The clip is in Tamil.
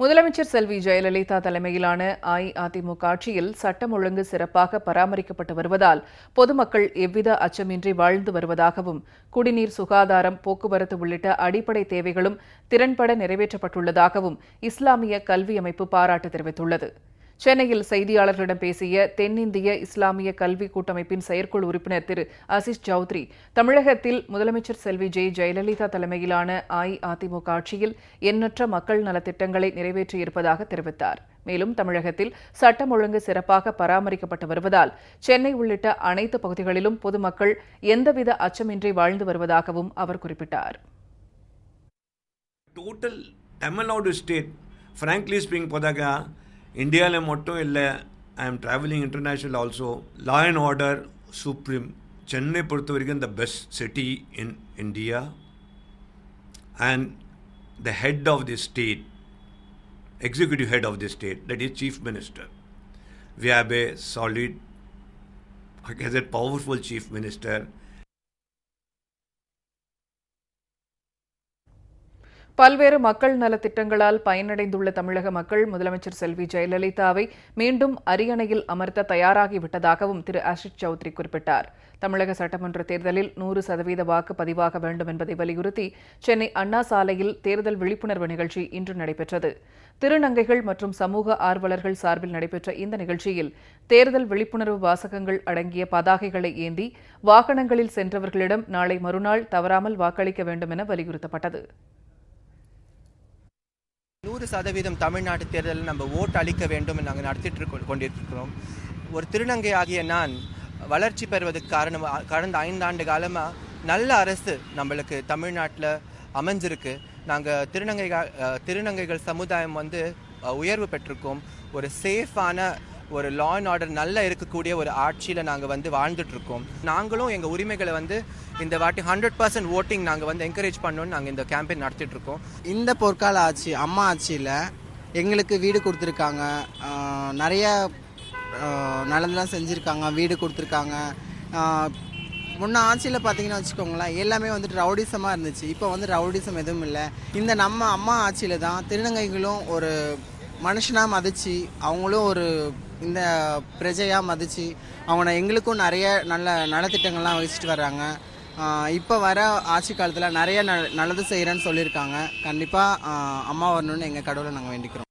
முதலமைச்சர் செல்வி ஜெயலலிதா தலைமையிலான அஇஅதிமுக ஆட்சியில் சட்டம் ஒழுங்கு சிறப்பாக பராமரிக்கப்பட்டு வருவதால் பொதுமக்கள் எவ்வித அச்சமின்றி வாழ்ந்து வருவதாகவும் குடிநீர், சுகாதாரம், போக்குவரத்து உள்ளிட்ட அடிப்படை தேவைகளும் திறன்பட நிறைவேற்றப்பட்டுள்ளதாகவும் இஸ்லாமிய கல்வி அமைப்பு பாராட்டு தெரிவித்துள்ளது. சென்னையில் செய்தியாளர்களிடம் பேசிய தென்னிந்திய இஸ்லாமிய கல்வி கூட்டமைப்பின் செயற்குழு உறுப்பினர் திரு அசிஸ் சௌத்ரி, தமிழகத்தில் முதலமைச்சர் செல்வி ஜெயலலிதா தலைமையிலான அஇஅதிமுக ஆட்சியில் எண்ணற்ற மக்கள் நலத்திட்டங்களை நிறைவேற்றியிருப்பதாக தெரிவித்தார். மேலும் தமிழகத்தில் சட்டம் ஒழுங்கு சிறப்பாக பராமரிக்கப்பட்டு வருவதால் சென்னை உள்ளிட்ட அனைத்து பகுதிகளிலும் பொதுமக்கள் எந்தவித அச்சமின்றி வாழ்ந்து வருவதாகவும் அவர் குறிப்பிட்டார். Total Tamil Nadu state, frankly speaking, இந்தியாவில் மட்டும் இல்லை, I am travelling international also. Law and order supreme. Chennai பொறுத்த வரைக்கும் the best city in India. And the head of the state, executive head of the state, that is chief minister. We have a solid, like I said, powerful chief minister. பல்வேறு மக்கள் நலத்திட்டங்களால் பயனடைந்துள்ள தமிழக மக்கள் முதலமைச்சர் செல்வி ஜெயலலிதாவை மீண்டும் அரியணையில் அமர்த்த தயாராகிவிட்டதாகவும் திரு அசிஸ் சௌத்ரி குறிப்பிட்டார். தமிழக சட்டமன்ற தேர்தலில் 100% வாக்கு பதிவாக வேண்டும் என்பதை வலியுறுத்தி சென்னை அண்ணா சாலையில் தேர்தல் விழிப்புணர்வு நிகழ்ச்சி இன்று நடைபெற்றது. திருநங்கைகள் மற்றும் சமூக ஆர்வலர்கள் சார்பில் நடைபெற்ற இந்த நிகழ்ச்சியில் தேர்தல் விழிப்புணர்வு வாசகங்கள் அடங்கிய பதாகைகளை ஏந்தி வாகனங்களில் சென்றவர்களிடம் நாளை மறுநாள் தவறாமல் வாக்களிக்க வேண்டும் என வலியுறுத்தப்பட்டது. 100% தமிழ்நாட்டு தேர்தலில் நம்ம ஓட்டு அளிக்க வேண்டும் என்று நாங்கள் நடத்திட்டு கொண்டிருக்கிறோம். ஒரு திருநங்கை ஆகிய நான் வளர்ச்சி பெறுவதற்கு கடந்த 5 ஆண்டு காலமாக நல்ல அரசு நம்மளுக்கு தமிழ்நாட்டில் அமைஞ்சிருக்கு. நாங்கள் திருநங்கைகள் சமுதாயம் உயர்வு பெற்றிருக்கோம். ஒரு சேஃபான, ஒரு லா அண்ட் ஆர்டர் நல்லா இருக்கக்கூடிய ஒரு ஆட்சியில் நாங்கள் வாழ்ந்துட்டுருக்கோம். நாங்களும் எங்கள் உரிமைகளை இந்த வாட்டி 100% ஓட்டிங் நாங்கள் என்கரேஜ் பண்ணணும்னு நாங்கள் இந்த கேம்பெயின் நடத்திட்டுருக்கோம். இந்த பொற்கால ஆட்சி, அம்மா ஆட்சியில் எங்களுக்கு வீடு கொடுத்துருக்காங்க, நிறைய நல்லதெல்லாம் செஞ்சுருக்காங்க, வீடு கொடுத்துருக்காங்க. முன்ன ஆட்சியில் பார்த்தீங்கன்னா வச்சுக்கோங்களேன், எல்லாமே ரவுடிசமாக இருந்துச்சு. இப்போ ரவுடிசம் எதுவும் இல்லை. இந்த நம்ம அம்மா ஆட்சியில் தான் திருநங்கைகளும் ஒரு மனுஷனாக மதித்து, அவங்களும் ஒரு இந்த பிரஜையாக மதித்து, எங்களுக்கும் நிறைய நல்ல நலத்திட்டங்கள்லாம் வகிச்சிட்டு வர்றாங்க. இப்போ வர ஆட்சி காலத்தில் நிறைய நல்லது செய்கிறேன்னு சொல்லியிருக்காங்க. கண்டிப்பாக அம்மா வரணும்னு எங்கள் கடவுளை நாங்கள் வேண்டிக்கிறோம்.